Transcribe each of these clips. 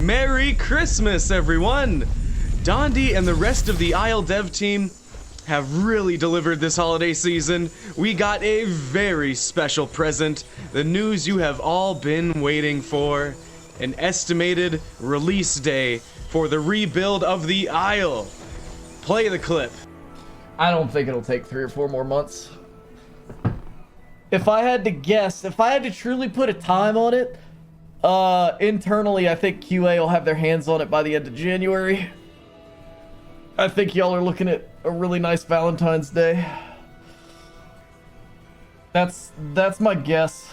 Merry Christmas, everyone! Dondi and the rest of the Isle dev team have really delivered this holiday season. We got a very special present, the news you have all been waiting for, an estimated release day for the rebuild of the Isle. Play the clip. I don't think it'll take 3 or 4 more months. If I had to guess, if I had to truly put a time on it, internally, I think QA will have their hands on it by the end of January. I think y'all are looking at a really nice Valentine's Day. That's my guess.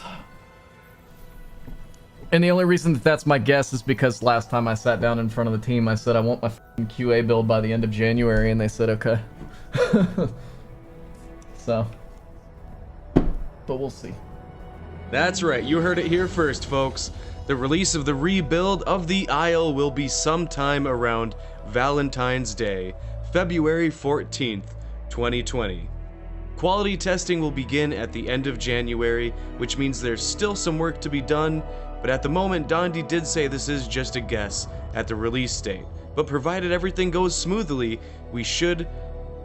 And the only reason that that's my guess is because last time I sat down in front of the team, I said I want my QA build by the end of January, and they said okay. So, but we'll see. That's right, you heard it here first, folks. The release of the rebuild of the Isle will be sometime around Valentine's Day, February 14th, 2020. Quality testing will begin at the end of January, which means there's still some work to be done, but at the moment, Dondi did say this is just a guess at the release date. But provided everything goes smoothly, we should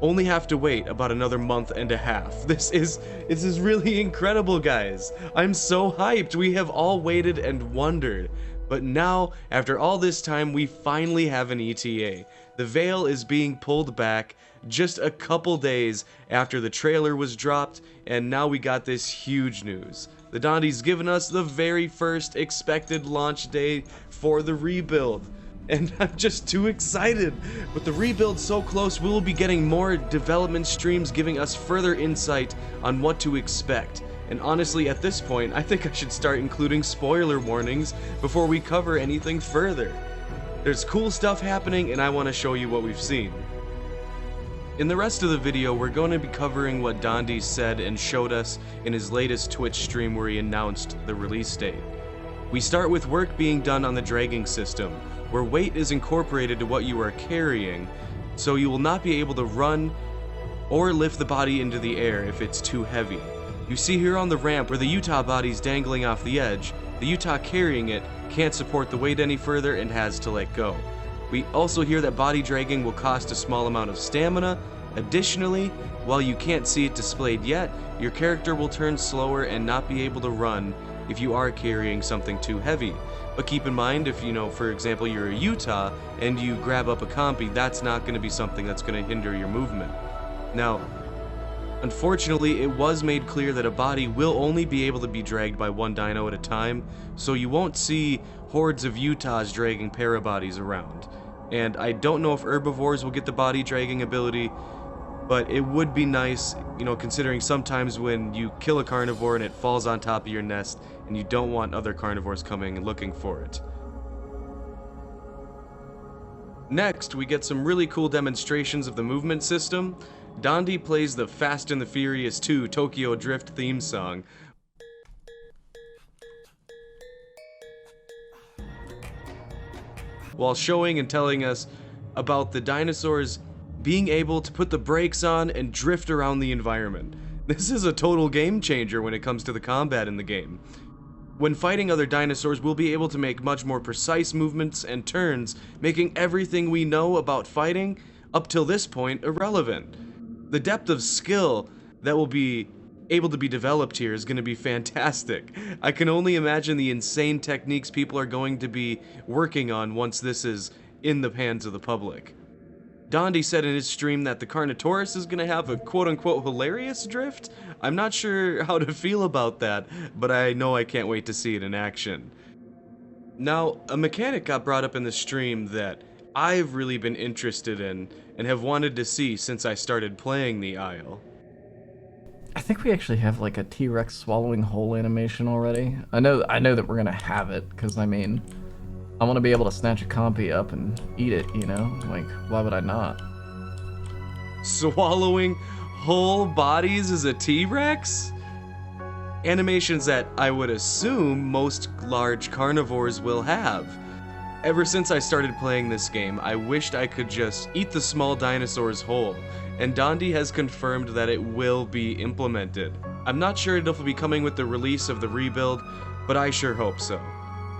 only have to wait about another month and a half. This is really incredible, guys. I'm so hyped. We have all waited and wondered. But now, after all this time, we finally have an ETA. The veil is being pulled back just a couple days after the trailer was dropped, and now we got this huge news. The Dondi's given us the very first expected launch day for the rebuild. And I'm just too excited. With the rebuild so close, we will be getting more development streams giving us further insight on what to expect. And honestly, at this point, I think I should start including spoiler warnings before we cover anything further. There's cool stuff happening, and I want to show you what we've seen. In the rest of the video, we're going to be covering what Dondi said and showed us in his latest Twitch stream where he announced the release date. We start with work being done on the dragging system, where weight is incorporated to what you are carrying, so you will not be able to run or lift the body into the air if it's too heavy. You see here on the ramp where the Utah body's dangling off the edge, the Utah carrying it can't support the weight any further and has to let go. We also hear that body dragging will cost a small amount of stamina. Additionally, while you can't see it displayed yet, your character will turn slower and not be able to run if you are carrying something too heavy. But keep in mind, if for example, you're a Utah and you grab up a compy, that's not going to be something that's going to hinder your movement. Now, unfortunately, it was made clear that a body will only be able to be dragged by one dino at a time, so you won't see hordes of Utahs dragging parabodies around. And I don't know if herbivores will get the body dragging ability, but it would be nice, considering sometimes when you kill a carnivore and it falls on top of your nest, and you don't want other carnivores coming and looking for it. Next, we get some really cool demonstrations of the movement system. Dondi plays the Fast and the Furious 2 Tokyo Drift theme song, while showing and telling us about the dinosaurs being able to put the brakes on and drift around the environment. This is a total game changer when it comes to the combat in the game. When fighting other dinosaurs, we'll be able to make much more precise movements and turns, making everything we know about fighting up till this point irrelevant. The depth of skill that will be able to be developed here is going to be fantastic. I can only imagine the insane techniques people are going to be working on once this is in the hands of the public. Dondi said in his stream that the Carnotaurus is going to have a quote-unquote hilarious drift. I'm not sure how to feel about that, but I know I can't wait to see it in action. Now, a mechanic got brought up in the stream that I've really been interested in and have wanted to see since I started playing the Isle. I think we actually have like a T-Rex swallowing whole animation already. I know that we're gonna have it, because I want to be able to snatch a compy up and eat it, Like, why would I not? Swallowing whole bodies as a T-Rex? Animations that I would assume most large carnivores will have. Ever since I started playing this game, I wished I could just eat the small dinosaurs whole, and Dondi has confirmed that it will be implemented. I'm not sure it'll be coming with the release of the rebuild, but I sure hope so.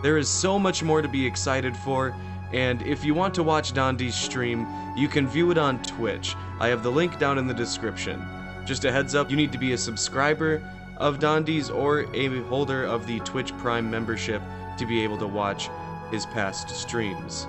There is so much more to be excited for, and if you want to watch Dondi's stream, you can view it on Twitch. I have the link down in the description. Just a heads up, you need to be a subscriber of Dondi's or a holder of the Twitch Prime membership to be able to watch his past streams.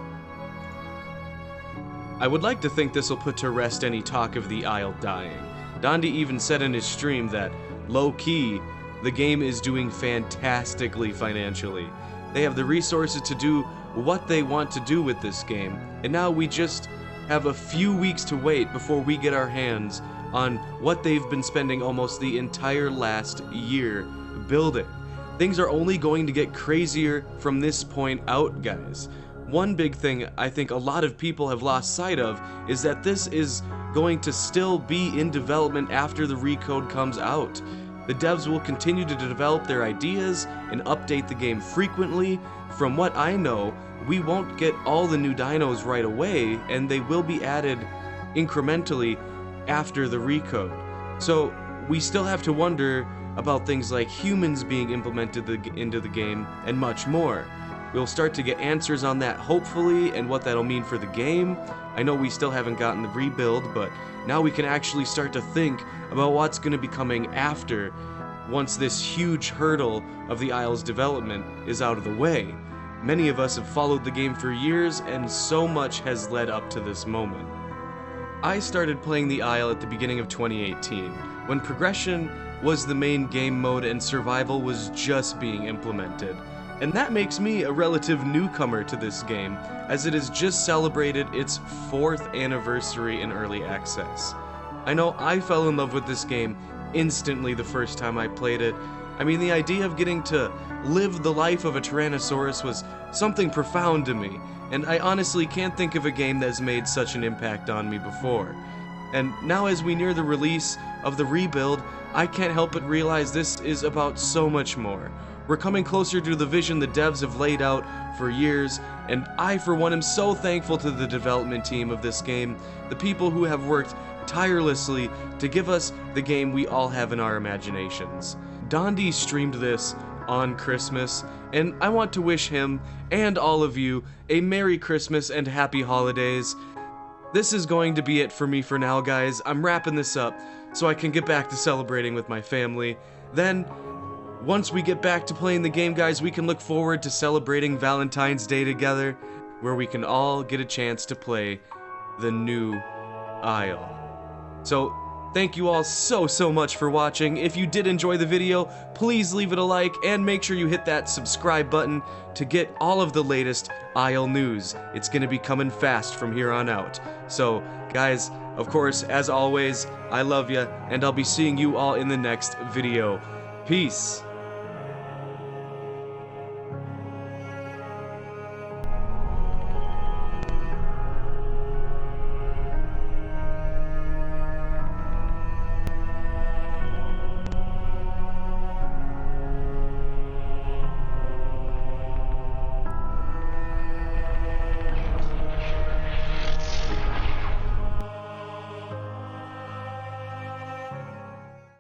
I would like to think this will put to rest any talk of the Isle dying. Dondi even said in his stream that, low-key, the game is doing fantastically financially. They have the resources to do what they want to do with this game, and now we just have a few weeks to wait before we get our hands on what they've been spending almost the entire last year building. Things are only going to get crazier from this point out, guys. One big thing I think a lot of people have lost sight of is that this is going to still be in development after the Recode comes out. The devs will continue to develop their ideas and update the game frequently. From what I know, we won't get all the new dinos right away, and they will be added incrementally after the Recode. So we still have to wonder about things like humans being implemented into the game and much more. We'll start to get answers on that hopefully and what that'll mean for the game. I know we still haven't gotten the rebuild, but now we can actually start to think about what's going to be coming after once this huge hurdle of the Isle's development is out of the way. Many of us have followed the game for years, and so much has led up to this moment. I started playing the Isle at the beginning of 2018, when progression was the main game mode and survival was just being implemented. And that makes me a relative newcomer to this game, as it has just celebrated its 4th anniversary in early access. I know I fell in love with this game instantly the first time I played it. I mean, the idea of getting to live the life of a Tyrannosaurus was something profound to me, and I honestly can't think of a game that's made such an impact on me before. And now as we near the release of the rebuild, I can't help but realize this is about so much more. We're coming closer to the vision the devs have laid out for years, and I for one am so thankful to the development team of this game, the people who have worked tirelessly to give us the game we all have in our imaginations. Dondi streamed this on Christmas, and I want to wish him and all of you a Merry Christmas and Happy Holidays. This is going to be it for me for now, guys. I'm wrapping this up so I can get back to celebrating with my family. Then, once we get back to playing the game, guys, we can look forward to celebrating Valentine's Day together, where we can all get a chance to play the new Isle. So, thank you all so much for watching. If you did enjoy the video, please leave it a like and make sure you hit that subscribe button to get all of the latest Isle news. It's gonna be coming fast from here on out. So, guys, of course, as always, I love ya, and I'll be seeing you all in the next video. Peace.